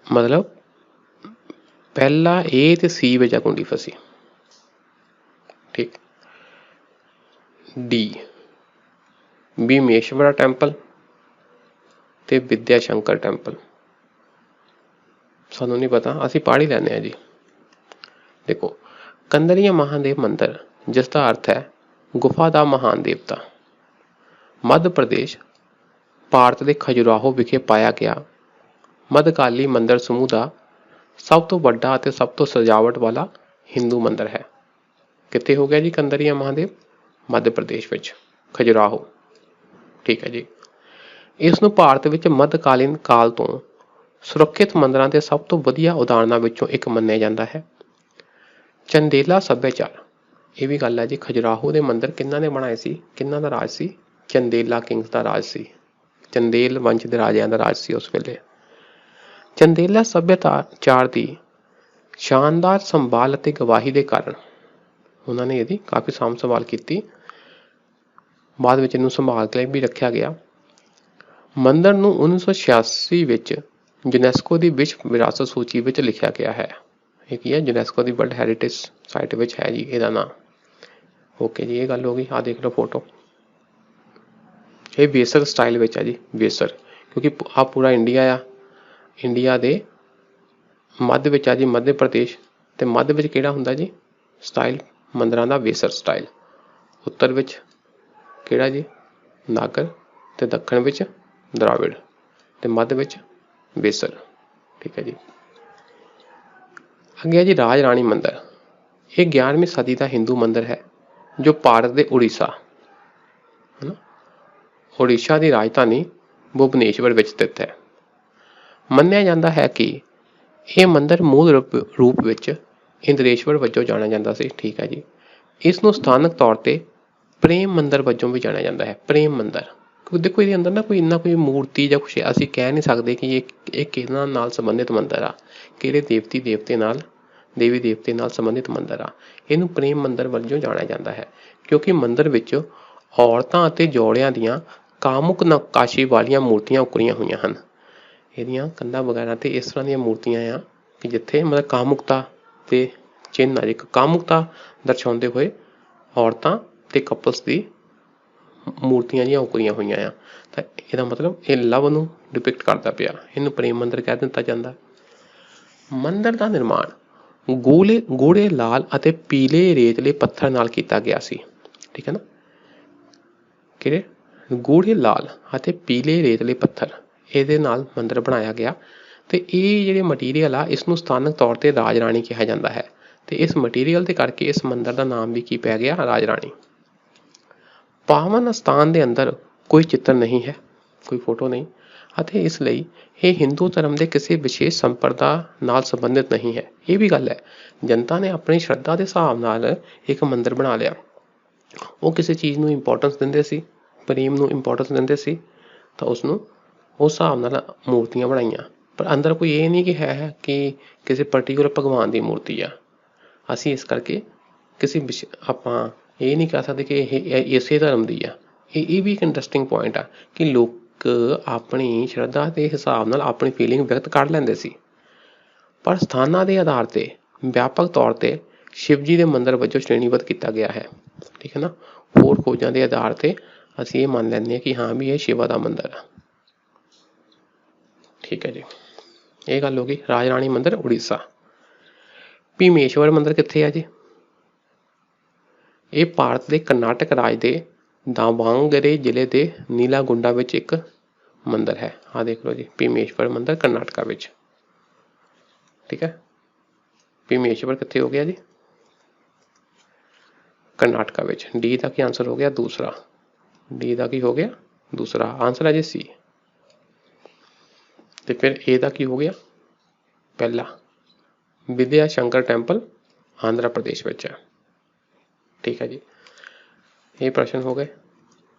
मतलब पहला ए ते सी विच आ कुंडी फसी। ठीक। डी भीमेश्वरा टैंपल ते विद्या शंकर टैंपल। सानू नहीं पता, असीं पढ़ ही लैने आ जी। देखो कंदरिया महादेव मंदिर, जिसका अर्थ है गुफा दा महान देवता, मध्य प्रदेश ਭਾਰਤ ਦੇ ਖਜੁਰਾਹੋ ਵਿਖੇ ਪਾਇਆ ਗਿਆ ਮੱਧਕਾਲੀ ਮੰਦਰ ਸਮੂਹ ਦਾ ਸਭ ਤੋਂ ਵੱਡਾ ਅਤੇ ਸਭ ਤੋਂ ਸਜਾਵਟ ਵਾਲਾ ਹਿੰਦੂ ਮੰਦਰ ਹੈ। ਕਿੱਥੇ ਹੋ ਗਿਆ ਜੀ ਕੰਦਰੀਆ ਮਹਾਦੇਵ? ਮੱਧ ਪ੍ਰਦੇਸ਼ ਵਿੱਚ, ਖਜੁਰਾਹੋ। ਠੀਕ ਹੈ ਜੀ। ਇਸ ਨੂੰ ਭਾਰਤ ਵਿੱਚ ਮੱਧਕਾਲੀਨ ਕਾਲ ਤੋਂ ਸੁਰੱਖਿਅਤ ਮੰਦਰਾਂ ਦੇ ਸਭ ਤੋਂ ਵਧੀਆ ਉਦਾਹਰਣਾਂ ਵਿੱਚੋਂ ਇੱਕ ਮੰਨਿਆ ਜਾਂਦਾ ਹੈ। ਚੰਦੇਲਾ ਸੱਭਿਆਚਾਰ, ਇਹ ਵੀ ਗੱਲ ਹੈ ਜੀ। ਖਜੁਰਾਹੋ ਦੇ ਮੰਦਰ ਕਿਹਨਾਂ ਨੇ ਬਣਾਏ ਸੀ? ਕਿਹਨਾਂ ਦਾ ਰਾਜ ਸੀ? ਚੰਦੇਲਾ ਕਿੰਗਸ ਦਾ ਰਾਜ ਸੀ। ਚੰਦੇਲ ਵੰਸ਼ ਦੇ ਰਾਜਿਆਂ ਦਾ ਰਾਜ ਸੀ ਉਸ ਵੇਲੇ। ਚੰਦੇਲਾ ਸੱਭਿਆਚਾਰ ਦੀ ਸ਼ਾਨਦਾਰ ਸੰਭਾਲ ਅਤੇ ਗਵਾਹੀ ਦੇ ਕਾਰਨ ਉਹਨਾਂ ਨੇ ਇਹਦੀ ਕਾਫੀ ਸਾਂਭ ਸੰਭਾਲ ਕੀਤੀ। ਬਾਅਦ ਵਿੱਚ ਇਹਨੂੰ ਸੰਭਾਲ ਕੇ ਵੀ ਰੱਖਿਆ ਗਿਆ। ਮੰਦਰ ਨੂੰ 1986 ਵਿੱਚ ਯੂਨੈਸਕੋ ਦੀ ਵਿਸ਼ਵ ਵਿਰਾਸਤ ਸੂਚੀ ਵਿੱਚ ਲਿਖਿਆ ਗਿਆ ਹੈ। ਇਹ ਕੀ ਹੈ? ਯੂਨੈਸਕੋ ਦੀ ਵਰਲਡ ਹੈਰੀਟੇਜ ਸਾਈਟ ਵਿੱਚ ਹੈ ਜੀ ਇਹਦਾ ਨਾਮ। ਓਕੇ ਜੀ, ਇਹ ਗੱਲ ਹੋ ਗਈ। ਆਹ ਦੇਖ ਲਓ ਫੋਟੋ। ਇਹ ਵੇਸਰ ਸਟਾਈਲ ਵਿੱਚ ਹੈ ਜੀ, ਵੇਸਰ, ਕਿਉਂਕਿ ਆਹ ਪੂਰਾ ਇੰਡੀਆ ਆ। ਇੰਡੀਆ ਦੇ ਮੱਧ ਵਿੱਚ ਆ ਜੀ ਮੱਧ ਪ੍ਰਦੇਸ਼, ਤੇ ਮੱਧ ਵਿੱਚ ਕਿਹੜਾ ਹੁੰਦਾ ਜੀ ਸਟਾਈਲ ਮੰਦਰਾਂ ਦਾ? ਵੇਸਰ ਸਟਾਈਲ। ਉੱਤਰ ਵਿੱਚ ਕਿਹੜਾ ਜੀ? ਨਾਗਰ, ਤੇ ਦੱਖਣ ਵਿੱਚ ਦਰਾਵਿੜ, ਤੇ ਮੱਧ ਵਿੱਚ ਵੇਸਰ। ਠੀਕ ਹੈ ਜੀ। ਅੱਗੇ ਜੀ ਰਾਜ ਰਾਣੀ ਮੰਦਰ। ਇਹ 11ਵੀਂ ਸਦੀ ਦਾ ਹਿੰਦੂ ਮੰਦਰ ਹੈ ਜੋ ਭਾਰਤ ਦੇ ਉੜੀਸਾ ਉੜੀਸਾ ਦੀ ਰਾਜਧਾਨੀ ਭੁਵਨੇਸ਼ਵਰ ਵਿੱਚ ਸਥਿਤ ਹੈ। ਮੰਨਿਆ ਜਾਂਦਾ ਹੈ ਕਿ ਇਹ ਮੰਦਰ ਮੂਲ ਰੂਪ ਵਿੱਚ ਇੰਦਰੇਸ਼ਵਰ ਵਜੋਂ ਜਾਣਿਆ ਜਾਂਦਾ ਸੀ। ਠੀਕ ਹੈ ਜੀ। ਇਸ ਨੂੰ ਸਥਾਨਕ ਤੌਰ ਤੇ ਪ੍ਰੇਮ ਮੰਦਰ ਵਜੋਂ ਵੀ ਜਾਣਿਆ ਜਾਂਦਾ ਹੈ। ਪ੍ਰੇਮ ਮੰਦਰ, ਕਿਉਂਕਿ ਦੇਖੋ ਇਹਦੇ ਅੰਦਰ ਨਾ ਕੋਈ ਇੰਨਾ ਕੋਈ ਮੂਰਤੀ ਜਾਂ ਕੁਛ ਅਸੀਂ ਕਹਿ ਨਹੀਂ ਸਕਦੇ ਕਿ ਇਹ ਕਿਹਨਾਂ ਨਾਲ ਸੰਬੰਧਿਤ ਮੰਦਰ ਆ, ਕਿਹੜੇ ਦੇਵੀ ਦੇਵਤੇ ਨਾਲ ਸੰਬੰਧਿਤ ਮੰਦਰ ਆ। ਇਹਨੂੰ ਪ੍ਰੇਮ ਮੰਦਰ ਵਜੋਂ ਜਾਣਿਆ ਜਾਂਦਾ ਹੈ ਕਿਉਂਕਿ ਮੰਦਰ ਵਿੱਚ ਔਰਤਾਂ ਅਤੇ ਜੋੜਿਆਂ ਦੀਆਂ ਕਾਮੁਕ ਨਕਾਸ਼ੀ ਵਾਲੀਆਂ ਮੂਰਤੀਆਂ ਉਕਰੀਆਂ ਹੋਈਆਂ ਹਨ। ਇਹਦੀਆਂ ਕੰਧਾਂ ਵਗੈਰਾ ਤੇ ਇਸ ਤਰ੍ਹਾਂ ਦੀਆਂ ਮੂਰਤੀਆਂ ਆ ਕਿ ਜਿੱਥੇ ਮਤਲਬ ਕਾਮੁਕਤਾ ਤੇ ਚਿੰਨ੍ਹ ਆ, ਇੱਕ ਕਾਮੁਕਤਾ ਦਰਸਾਉਂਦੇ ਹੋਏ ਔਰਤਾਂ ਤੇ ਕਪਲਸ ਦੀ ਮੂਰਤੀਆਂ ਜਿਹੀਆਂ ਉਕਰੀਆਂ ਹੋਈਆਂ ਆ। ਤਾਂ ਇਹਦਾ ਮਤਲਬ ਇਹ ਲਵ ਨੂੰ ਡਿਪਿਕਟ ਕਰਦਾ ਪਿਆ। ਇਹਨੂੰ ਪ੍ਰੇਮ ਮੰਦਰ ਕਹਿ ਦਿੱਤਾ ਜਾਂਦਾ। ਮੰਦਰ ਦਾ ਨਿਰਮਾਣ ਗੂੜੇ ਲਾਲ ਅਤੇ ਪੀਲੇ ਰੇਤਲੇ ਪੱਥਰ ਨਾਲ ਕੀਤਾ ਗਿਆ ਸੀ। ਠੀਕ ਹੈ ਨਾ, ਕਿਹੜੇ? ਗੂੜੇ ਲਾਲ ਅਤੇ ਪੀਲੇ ਰੇਤਲੇ ਪੱਥਰ, ਇਹਦੇ ਨਾਲ ਮੰਦਰ ਬਣਾਇਆ ਗਿਆ। ਤੇ ਇਹ ਜਿਹੜੇ ਮਟੀਰੀਅਲ ਆ, ਇਸ ਨੂੰ ਸਥਾਨਕ ਤੌਰ ਤੇ ਰਾਜ ਰਾਣੀ ਕਿਹਾ ਜਾਂਦਾ ਹੈ। ਤੇ ਇਸ ਮਟੀਰੀਅਲ ਦੇ ਕਰਕੇ ਇਸ ਮੰਦਰ ਦਾ ਨਾਮ ਵੀ ਕੀ ਪੈ ਗਿਆ? ਰਾਜ ਰਾਣੀ। ਪਾਵਨ ਅਸਥਾਨ ਦੇ ਅੰਦਰ ਕੋਈ ਚਿੱਤਰ ਨਹੀਂ ਹੈ, ਕੋਈ ਫੋਟੋ ਨਹੀਂ, ਅਤੇ ਇਸ ਲਈ ਇਹ ਹਿੰਦੂ ਧਰਮ ਦੇ ਕਿਸੇ ਵਿਸ਼ੇਸ਼ ਸੰਪਰਦਾ ਨਾਲ ਸੰਬੰਧਿਤ ਨਹੀਂ ਹੈ। ਇਹ ਵੀ ਗੱਲ ਹੈ, ਜਨਤਾ ਨੇ ਆਪਣੀ ਸ਼ਰਧਾ ਦੇ ਹਿਸਾਬ ਨਾਲ ਇੱਕ ਮੰਦਰ ਬਣਾ ਲਿਆ। ਉਹ ਕਿਸੇ ਚੀਜ਼ ਨੂੰ ਇੰਪੋਰਟੈਂਸ ਦਿੰਦੇ ਸੀ, ਪ੍ਰੇਮ ਨੂੰ ਇੰਪੋਰਟੈਂਸ ਦਿੰਦੇ ਸੀ, ਤਾਂ ਉਸਨੂੰ ਉਸ ਹਿਸਾਬ ਨਾਲ ਮੂਰਤੀਆਂ ਬਣਾਈਆਂ। ਪਰ ਅੰਦਰ ਕੋਈ ਇਹ ਨਹੀਂ ਕਿ ਹੈ ਕਿ ਕਿਸੇ ਪਰਟੀਕੂਲਰ ਭਗਵਾਨ ਦੀ ਮੂਰਤੀ ਆ। ਅਸੀਂ ਇਸ ਕਰਕੇ ਕਿਸੇ ਆਪਾਂ ਇਹ ਨਹੀਂ ਕਹਿ ਸਕਦੇ ਕਿ ਇਹ ਇਸੇ ਧਰਮ ਦੀ ਆ। ਇਹ ਵੀ ਇੱਕ ਇੰਟਰਸਟਿੰਗ ਪੁਆਇੰਟ ਆ ਕਿ ਇੱਕ ਆਪਣੀ ਸ਼ਰਧਾ ਦੇ ਹਿਸਾਬ ਨਾਲ ਆਪਣੀ ਫੀਲਿੰਗ ਵਿਅਕਤ ਕਰ ਲੈਂਦੇ ਸੀ। ਪਰ ਸਥਾਨਾਂ ਦੇ ਆਧਾਰ ਤੇ ਵਿਆਪਕ ਤੌਰ ਤੇ ਸ਼ਿਵ ਜੀ ਦੇ ਮੰਦਿਰ ਵਜੋਂ ਸ਼੍ਰੇਣੀਬੱਧ ਕੀਤਾ ਗਿਆ ਹੈ। ਠੀਕ ਹੈ ਨਾ, ਹੋਰ ਖੋਜਾਂ ਦੇ ਆਧਾਰ ਤੇ ਅਸੀਂ ਇਹ ਮੰਨ ਲੈਂਦੇ ਹਾਂ ਕਿ ਹਾਂ ਵੀ ਇਹ ਸ਼ਿਵਾ ਦਾ ਮੰਦਿਰ ਹੈ। ਠੀਕ ਹੈ ਜੀ, ਇਹ ਗੱਲ ਹੋ ਗਈ। ਰਾਜ ਰਾਣੀ ਮੰਦਿਰ ਉੜੀਸਾ। ਭੀਮੇਸ਼ਵਰ ਮੰਦਿਰ ਕਿੱਥੇ ਹੈ ਜੀ? ਇਹ ਭਾਰਤ ਦੇ ਕਰਨਾਟਕ ਰਾਜ ਦੇ ਦਾਵਾਂਗਰੇ ਜ਼ਿਲ੍ਹੇ ਦੇ ਨੀਲਾਗੁੰਡਾ ਵਿੱਚ ਇੱਕ ਮੰਦਿਰ ਹੈ। ਆਹ ਦੇਖ ਲਓ ਜੀ, ਭੀਮੇਸ਼ਵਰ ਮੰਦਿਰ ਕਰਨਾਟਕਾ ਵਿੱਚ। ਠੀਕ ਹੈ, ਭੀਮੇਸ਼ਵਰ ਕਿੱਥੇ ਹੋ ਗਿਆ ਜੀ? ਕਰਨਾਟਕਾ ਵਿੱਚ। ਡੀ ਦਾ ਕੀ ਆਂਸਰ ਹੋ ਗਿਆ? ਦੂਸਰਾ। ਡੀ ਦਾ ਕੀ ਹੋ ਗਿਆ? ਦੂਸਰਾ ਆਂਸਰ ਹੈ ਜੀ ਸੀ। ਤੇ ਫਿਰ ਏ ਦਾ ਕੀ ਹੋ ਗਿਆ? ਪਹਿਲਾ। ਵਿਦਿਆ ਸ਼ੰਕਰ ਟੈਂਪਲ ਆਂਧਰਾ ਪ੍ਰਦੇਸ਼ ਵਿੱਚ ਹੈ। ਠੀਕ ਹੈ ਜੀ, ਇਹ ਪ੍ਰਸ਼ਨ ਹੋ ਗਏ।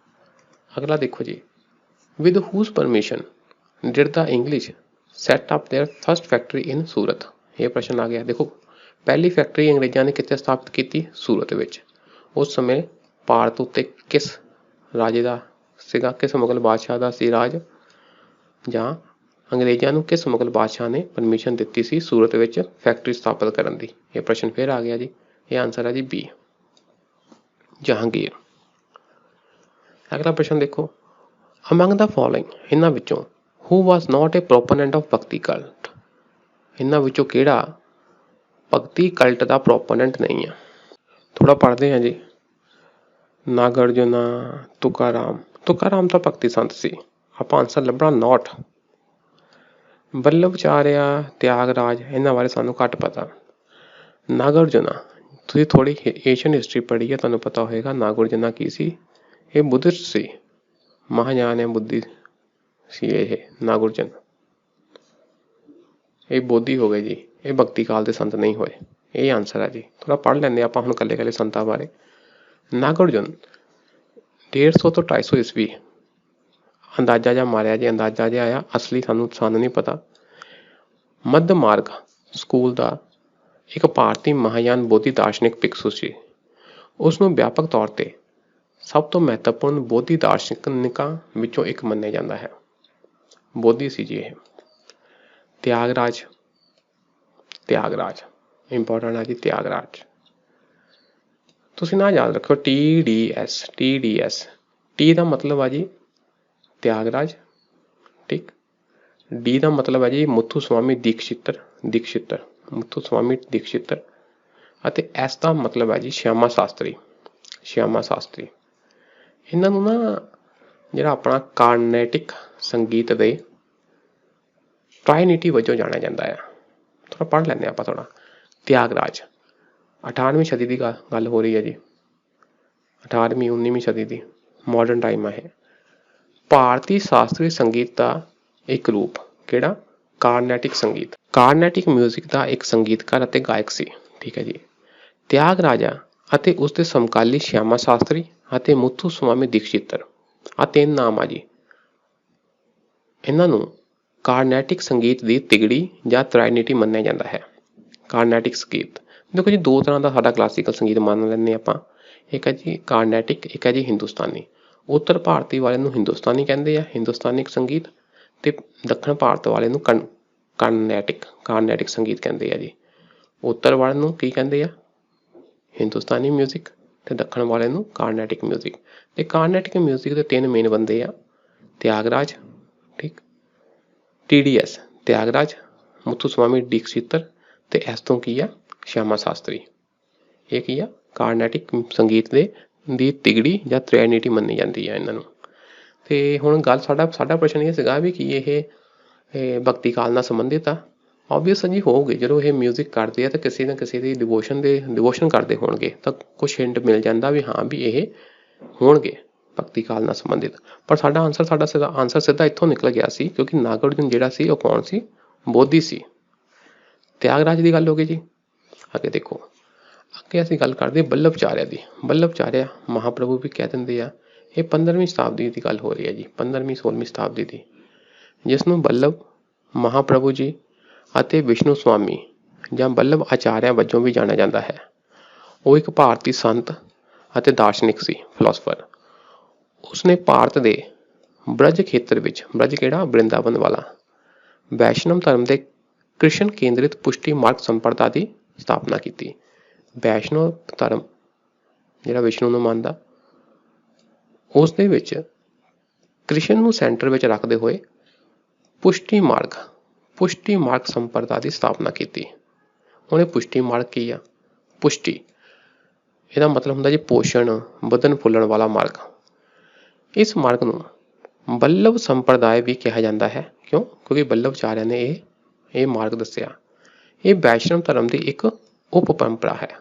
ਅਗਲਾ ਦੇਖੋ ਜੀ, with whose permission did the English set up their first factory in Surat? ਇਹ ਪ੍ਰਸ਼ਨ ਆ ਗਿਆ। ਦੇਖੋ, ਪਹਿਲੀ ਫੈਕਟਰੀ ਅੰਗਰੇਜ਼ਾਂ ਨੇ ਕਿੱਥੇ ਸਥਾਪਿਤ ਕੀਤੀ? ਸੂਰਤ ਵਿੱਚ। ਉਸ ਸਮੇਂ ਭਾਰਤ ਉੱਤੇ ਕਿਸ ਰਾਜੇ ਦਾ ਸੀਗਾ? ਕਿਸ ਮੁਗਲ ਬਾਦਸ਼ਾਹ ਦਾ ਸੀ ਰਾਜ? ਜਾਂ ਅੰਗਰੇਜ਼ਾਂ ਨੂੰ ਕਿਸ ਮੁਗਲ ਬਾਦਸ਼ਾਹ ਨੇ ਪਰਮਿਸ਼ਨ ਦਿੱਤੀ ਸੀ ਸੂਰਤ ਵਿੱਚ ਫੈਕਟਰੀ ਸਥਾਪਿਤ ਕਰਨ ਦੀ? ਇਹ ਪ੍ਰਸ਼ਨ ਫਿਰ ਆ ਗਿਆ ਜੀ। ਇਹ ਆਂਸਰ ਹੈ ਜੀ ਬੀ, ਜਹਾਂਗੀਰ। ਅਗਲਾ ਪ੍ਰਸ਼ਨ ਦੇਖੋ, ਅਮੰਗ ਦਾ ਫੋਲੋਇੰਗ, ਇਹਨਾਂ ਵਿੱਚੋਂ ਹੂ ਵਾਜ਼ ਨਾਟ ਏ ਪ੍ਰੋਪੋਨੈਂਟ ਆਫ ਭਗਤੀ ਕਲਟ? ਇਹਨਾਂ ਵਿੱਚੋਂ ਕਿਹੜਾ ਭਗਤੀ ਕਲਟ ਦਾ ਪ੍ਰੋਪੋਨੈਂਟ ਨਹੀਂ ਆ? ਥੋੜਾ ਪੜ੍ਹਦੇ ਹਾਂ ਜੀ। ਨਾਗਾਰਜੁਨਾ, ਤੁਕਾਰਾਮ। ਤੁਕਾਰਾਮ ਤਾਂ ਭਗਤੀ ਸੰਤ ਸੀ। ਆਪਾਂ ਆਂਸਰ ਲੱਭਣਾ ਨਾਟ। ਵੱਲਭਚਾਰਿਆ, ਤਿਆਗਰਾਜ, ਇਹਨਾਂ ਬਾਰੇ ਸਾਨੂੰ ਘੱਟ ਪਤਾ। ਨਾਗਾਰਜੁਨਾ, ਤੁਸੀਂ ਥੋੜ੍ਹੀ ਏਸ਼ੀਅਨ ਹਿਸਟਰੀ ਪੜ੍ਹੀ ਹੈ, ਤੁਹਾਨੂੰ ਪਤਾ ਹੋਏਗਾ ਨਾਗਾਰਜੁਨਾ ਕੀ ਸੀ। ਇਹ ਬੁੱਧਿਸਟ ਸੀ, ਮਹਾਯਾਨ ਬੁੱਧੀ ਸੀ ਇਹ ਨਾਗਾਰਜੁਨ। ਇਹ ਬੋਧੀ ਹੋ ਗਏ ਜੀ, ਇਹ ਭਗਤੀ ਕਾਲ ਦੇ ਸੰਤ ਨਹੀਂ ਹੋਏ। ਇਹ ਆਂਸਰ ਹੈ ਜੀ। ਥੋੜ੍ਹਾ ਪੜ੍ਹ ਲੈਂਦੇ ਆਪਾਂ ਹੁਣ ਇਕੱਲੇ ਇਕੱਲੇ ਸੰਤਾਂ ਬਾਰੇ। ਨਾਗਾਰਜੁਨ 150 ਤੋਂ 250 ਈਸਵੀ ਅੰਦਾਜ਼ਾ ਜਿਹਾ ਮਾਰਿਆ ਜੀ, ਅੰਦਾਜ਼ਾ ਜਿਹਾ ਆਇਆ, ਅਸਲੀ ਸਾਨੂੰ ਨਹੀਂ ਪਤਾ। ਮੱਧ ਮਾਰਗ ਸਕੂਲ ਦਾ ਇੱਕ ਭਾਰਤੀ ਮਹਾਯਾਨ ਬੋਧੀ ਦਾਰਸ਼ਨਿਕ ਭਿਕਸ਼ੂ ਸੀ। ਉਸ ਨੂੰ ਵਿਆਪਕ ਤੌਰ ਤੇ ਸਭ ਤੋਂ ਮਹੱਤਵਪੂਰਨ ਬੋਧੀ ਦਾਰਸ਼ਨਿਕਾਂ ਵਿੱਚੋਂ ਇੱਕ ਮੰਨਿਆ ਜਾਂਦਾ ਹੈ। ਬੋਧੀ ਸੀ ਜੀ ਇਹ। ਤਿਆਗਰਾਜ, ਤਿਆਗਰਾਜ ਇੰਪੋਰਟੈਂਟ ਹੈ ਜੀ, ਤਿਆਗਰਾਜ। ਤੁਸੀਂ ਨਾ ਯਾਦ ਰੱਖਿਓ TDS। TDS, ਟੀ ਦਾ ਮਤਲਬ ਹੈ ਜੀ ਤਿਆਗਰਾਜ, ਠੀਕ। ਡੀ ਦਾ ਮਤਲਬ ਹੈ ਜੀ ਮੁੱਥੂ ਸਵਾਮੀ ਦੀਕਸ਼ਿਤਰ, ਦੀਕਸ਼ਿਤਰ, ਮੁੱਥੂ ਸਵਾਮੀ ਦੀਕਸ਼ਿਤਰ। ਅਤੇ ਐਸ ਦਾ ਮਤਲਬ ਹੈ ਜੀ ਸ਼ਿਆਮਾ ਸ਼ਾਸਤਰੀ, ਸ਼ਿਆਮਾ ਸ਼ਾਸਤਰੀ। ਇਹਨਾਂ ਨੂੰ ਨਾ ਜਿਹੜਾ ਆਪਣਾ ਕਾਰਨੈਟਿਕ ਸੰਗੀਤ ਦੇ ਟ੍ਰਾਈਨਿਟੀ ਵਜੋਂ ਜਾਣਿਆ ਜਾਂਦਾ ਹੈ। ਥੋੜਾ ਪੜ੍ਹ ਲੈਂਦੇ ਆਪਾਂ ਥੋੜਾ। ਤਿਆਗਰਾਜ 18ਵੀਂ ਸਦੀ ਦੀ ਗੱਲ ਹੋ ਰਹੀ ਹੈ ਜੀ, 18ਵੀਂ 19ਵੀਂ ਸਦੀ ਦੀ, ਮਾਡਰਨ ਟਾਈਮ ਹੈ ਇਹ। ਭਾਰਤੀ ਸ਼ਾਸਤਰੀ ਸੰਗੀਤ ਦਾ ਇੱਕ ਰੂਪ, ਕਿਹੜਾ? ਕਾਰਨੈਟਿਕ ਸੰਗੀਤ। ਕਾਰਨੈਟਿਕ ਮਿਊਜ਼ਿਕ ਦਾ ਇੱਕ ਸੰਗੀਤਕਾਰ ਅਤੇ ਗਾਇਕ ਸੀ। ਠੀਕ ਹੈ ਜੀ। ਤਿਆਗਰਾਜਾ ਅਤੇ ਉਸਦੇ ਸਮਕਾਲੀ ਸ਼ਿਆਮਾ ਸ਼ਾਸਤਰੀ ਅਤੇ ਮੁੱਥੂ ਸਵਾਮੀ ਦੀਕਸ਼ਿਤਰ, ਆਹ ਤਿੰਨ ਨਾਮ ਆ ਜੀ। ਇਹਨਾਂ ਨੂੰ ਕਾਰਨੈਟਿਕ ਸੰਗੀਤ ਦੀ ਤਿਗੜੀ ਜਾਂ ਟ੍ਰਾਈਨਿਟੀ ਮੰਨਿਆ ਜਾਂਦਾ ਹੈ। ਕਾਰਨੈਟਿਕ ਸੰਗੀਤ ਦੇਖੋ ਜੀ, ਦੋ ਤਰ੍ਹਾਂ ਦਾ ਸਾਡਾ ਕਲਾਸੀਕਲ ਸੰਗੀਤ ਮੰਨ ਲੈਂਦੇ ਆਪਾਂ। ਇੱਕ ਹੈ ਜੀ ਕਾਰਨੈਟਿਕ, ਇੱਕ ਹੈ ਜੀ ਹਿੰਦੁਸਤਾਨੀ। ਉੱਤਰ ਭਾਰਤੀ ਵਾਲੇ ਨੂੰ ਹਿੰਦੁਸਤਾਨੀ ਕਹਿੰਦੇ ਆ, ਹਿੰਦੁਸਤਾਨਿਕ ਸੰਗੀਤ, ਤੇ ਦੱਖਣ ਭਾਰਤ ਵਾਲੇ ਨੂੰ ਕਾਰਨੈਟਿਕ, ਕਾਰਨੈਟਿਕ ਸੰਗੀਤ ਕਹਿੰਦੇ ਆ ਜੀ। ਉੱਤਰ ਵਾਲੇ ਨੂੰ ਕੀ ਕਹਿੰਦੇ ਆ? ਹਿੰਦੁਸਤਾਨੀ ਮਿਊਜ਼ਿਕ, ਤੇ ਦੱਖਣ ਵਾਲੇ ਨੂੰ ਕਾਰਨੈਟਿਕ ਮਿਊਜ਼ਿਕ। ਤੇ ਕਾਰਨੈਟਿਕ ਮਿਊਜ਼ਿਕ ਦੇ ਤਿੰਨ ਮੇਨ ਬੰਦੇ ਆ, ਤਿਆਗਰਾਜ, ਠੀਕ, TDS ਤਿਆਗਰਾਜ, ਮੁੱਥੂ ਸਵਾਮੀ ਦੀਕਸ਼ਿਤਰ, ਤੇ ਇਸ ਤੋਂ ਕੀ ਆ? ਸ਼ਿਆਮਾ ਸ਼ਾਸਤਰੀ। ਇਹ ਕੀ ਆ? ਕਾਰਨੈਟਿਕ ਸੰਗੀਤ ਦੀ ਤਿਗੜੀ ਜਾਂ ਟ੍ਰਾਈਨਿਟੀ ਮੰਨੀ ਜਾਂਦੀ ਹੈ ਇਹਨਾਂ ਨੂੰ। ਤੇ ਹੁਣ ਗੱਲ ਸਾਡਾ ਪ੍ਰਸ਼ਨ ਇਹ ਸੀਗਾ ਵੀ ਕੀ ਇਹ ਭਗਤੀ ਕਾਲ ਨਾਲ ਸੰਬੰਧਿਤ ਆ? ਓਬਵੀਅਸ ਜੀ ਹੋਊਗੇ। ਜਦੋਂ ਇਹ ਮਿਊਜ਼ਿਕ ਕਰਦੇ ਆ ਤਾਂ ਕਿਸੇ ਨਾ ਕਿਸੇ ਦੀ ਡਿਵੋਸ਼ਨ ਕਰਦੇ ਹੋਣਗੇ, ਤਾਂ ਕੁਛ ਹਿੰਟ ਮਿਲ ਜਾਂਦਾ ਵੀ ਹਾਂ ਵੀ ਇਹ ਹੋਣਗੇ ਭਗਤੀ ਕਾਲ ਨਾਲ ਸੰਬੰਧਿਤ। ਪਰ ਸਾਡਾ ਆਂਸਰ ਸਿੱਧਾ ਇੱਥੋਂ ਨਿਕਲ ਗਿਆ ਸੀ, ਕਿਉਂਕਿ ਨਾਗਾਰਜੁਨ ਜਿਹੜਾ ਸੀ ਉਹ ਕੌਣ ਸੀ? ਬੋਧੀ ਸੀ। ਤਿਆਗਰਾਜ ਦੀ ਗੱਲ ਹੋ ਗਈ ਜੀ। ਅੱਗੇ ਦੇਖੋ, ਅੱਗੇ ਅਸੀਂ ਗੱਲ ਕਰਦੇ ਵੱਲਭਚਾਰਿਆ ਦੀ। ਵੱਲਭਚਾਰਿਆ ਮਹਾਂਪ੍ਰਭੂ ਵੀ ਕਹਿ ਦਿੰਦੇ ਆ। ਇਹ 15ਵੀਂ ਸ਼ਤਾਬਦੀ ਦੀ ਗੱਲ ਹੋ ਰਹੀ ਹੈ ਜੀ, 15ਵੀਂ 16ਵੀਂ ਸ਼ਤਾਬਦੀ ਦੀ, ਜਿਸ ਨੂੰ ਵੱਲਭ ਮਹਾਂਪ੍ਰਭੂ ਜੀ ਅਤੇ ਵਿਸ਼ਨੂੰ ਸਵਾਮੀ ਜਾਂ ਵੱਲਭ ਆਚਾਰਿਆ ਵਜੋਂ ਵੀ ਜਾਣਿਆ ਜਾਂਦਾ ਹੈ। ਉਹ ਇੱਕ ਭਾਰਤੀ ਸੰਤ ਅਤੇ ਦਾਰਸ਼ਨਿਕ ਸੀ, ਫਿਲਾਸਫਰ। ਉਸਨੇ ਭਾਰਤ ਦੇ ਬ੍ਰਜ ਖੇਤਰ ਵਿੱਚ, ਬ੍ਰਜ ਕਿਹੜਾ, ਵਰਿੰਦਾਵਨ ਵਾਲਾ, ਵੈਸ਼ਨਵ ਧਰਮ ਦੇ ਕ੍ਰਿਸ਼ਨ ਕੇਂਦਰਿਤ ਪੁਸ਼ਟੀ ਮਾਰਗ ਸੰਪਰਦਾ ਦੀ ਸਥਾਪਨਾ ਕੀਤੀ। ਵੈਸ਼ਨਵ ਧਰਮ ਜਿਹੜਾ ਵਿਸ਼ਨੂੰ ਨੂੰ ਮੰਨਦਾ, ਉਸ ਦੇ ਵਿੱਚ ਕ੍ਰਿਸ਼ਨ ਨੂੰ ਸੈਂਟਰ ਵਿੱਚ ਰੱਖਦੇ ਹੋਏ ਪੁਸ਼ਟੀ ਮਾਰਗ ਸੰਪਰਦਾ ਦੀ ਸਥਾਪਨਾ ਕੀਤੀ। ਹੁਣ ਇਹ ਪੁਸ਼ਟੀ ਮਾਰਗ ਕੀ ਆ? ਪੁਸ਼ਟੀ ਇਹਦਾ ਮਤਲਬ ਹੁੰਦਾ ਜੀ ਪੋਸ਼ਣ, ਵਧਣ ਫੁੱਲਣ ਵਾਲਾ ਮਾਰਗ। ਇਸ ਮਾਰਗ ਨੂੰ ਬੱਲਭ ਸੰਪਰਦਾਇ ਵੀ ਕਿਹਾ ਜਾਂਦਾ ਹੈ। ਕਿਉਂ? ਕਿਉਂਕਿ ਬੱਲਭਚਾਰਿਆਂ ਨੇ ਇਹ ਮਾਰਗ ਦੱਸਿਆ। ਇਹ ਵੈਸ਼ਨਵ ਧਰਮ ਦੀ ਇੱਕ ਉਪ ਪਰੰਪਰਾ ਹੈ।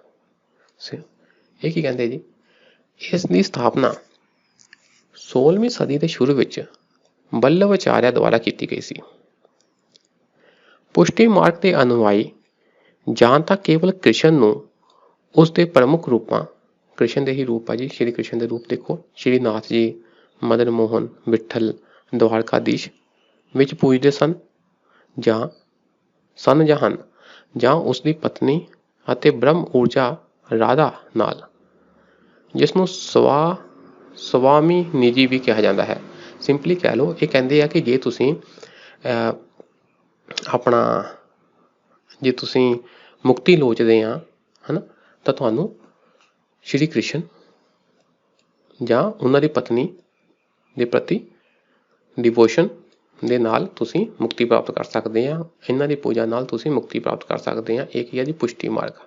ਇਹ ਕੀ ਕਹਿੰਦੇ ਜੀ? ਇਸ ਦੀ ਸਥਾਪਨਾ 16ਵੀਂ ਸਦੀ ਦੇ ਸ਼ੁਰੂ ਵਿੱਚ ਬੱਲਭਚਾਰਿਆਂ ਦੁਆਰਾ ਕੀਤੀ ਗਈ ਸੀ। ਪੁਸ਼ਟੀ ਮਾਰਗ ਦੇ ਅਨੁਯਾਈ ਜਾਂ ਤਾਂ ਕੇਵਲ ਕ੍ਰਿਸ਼ਨ ਨੂੰ ਉਸਦੇ ਪ੍ਰਮੁੱਖ ਰੂਪਾਂ, ਕ੍ਰਿਸ਼ਨ ਦੇ ਹੀ ਰੂਪ ਆ ਜੀ, ਸ਼੍ਰੀ ਕ੍ਰਿਸ਼ਨ ਦੇ ਰੂਪ ਦੇਖੋ, ਸ਼੍ਰੀ ਨਾਥ ਜੀ, ਮਦਨ ਮੋਹਨ, ਵਿਠਲ, ਦਵਾਰਕਾਧੀਸ਼ ਵਿੱਚ ਪੂਜਦੇ ਸਨ, ਜਾਂ ਜਾਂ ਉਸਦੀ ਪਤਨੀ ਅਤੇ ਬ੍ਰਹਮ ਊਰਜਾ ਰਾਧਾ ਨਾਲ, ਜਿਸ ਨੂੰ ਸਵਾਮੀ ਨਿਜੀ ਵੀ ਕਿਹਾ ਜਾਂਦਾ ਹੈ। ਸਿੰਪਲੀ ਕਹਿ ਲਓ, ਇਹ ਕਹਿੰਦੇ ਆ ਕਿ ਜੇ ਤੁਸੀਂ ਜੇ ਤੁਸੀਂ ਮੁਕਤੀ ਲੋਚਦੇ ਆ ਹਨਾ, ਤਾਂ ਤੁਹਾਨੂੰ ਸ਼੍ਰੀ ਕ੍ਰਿਸ਼ਨ ਜਾਂ ਉਹਨਾਂ ਦੀ ਪਤਨੀ ਦੇ ਪ੍ਰਤੀ ਡਿਵੋਸ਼ਨ ਦੇ ਨਾਲ ਤੁਸੀਂ ਮੁਕਤੀ ਪ੍ਰਾਪਤ ਕਰ ਸਕਦੇ ਆ। ਇਹਨਾਂ ਦੀ ਪੂਜਾ ਨਾਲ ਤੁਸੀਂ ਮੁਕਤੀ ਪ੍ਰਾਪਤ ਕਰ ਸਕਦੇ ਆ। ਇਹ ਕੀ ਹੈ ਜੀ? ਪੁਸ਼ਟੀ ਮਾਰਗ।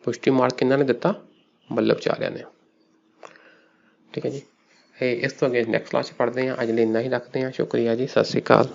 ਪੁਸ਼ਟੀ ਮਾਰਗ ਕਿਹਨਾਂ ਨੇ ਦਿੱਤਾ? ਬੱਲਭਚਾਰਿਆਂ ਨੇ। ਠੀਕ ਹੈ ਜੀ। ਇਸ ਤੋਂ ਅੱਗੇ ਨੈਕਸਟ ਕਲਾਸ 'ਚ ਪੜ੍ਹਦੇ ਹਾਂ। ਅੱਜ ਲਈ ਇੰਨਾ ਹੀ ਰੱਖਦੇ ਹਾਂ। ਸ਼ੁਕਰੀਆ ਜੀ। ਸਤਿ ਸ਼੍ਰੀ ਅਕਾਲ।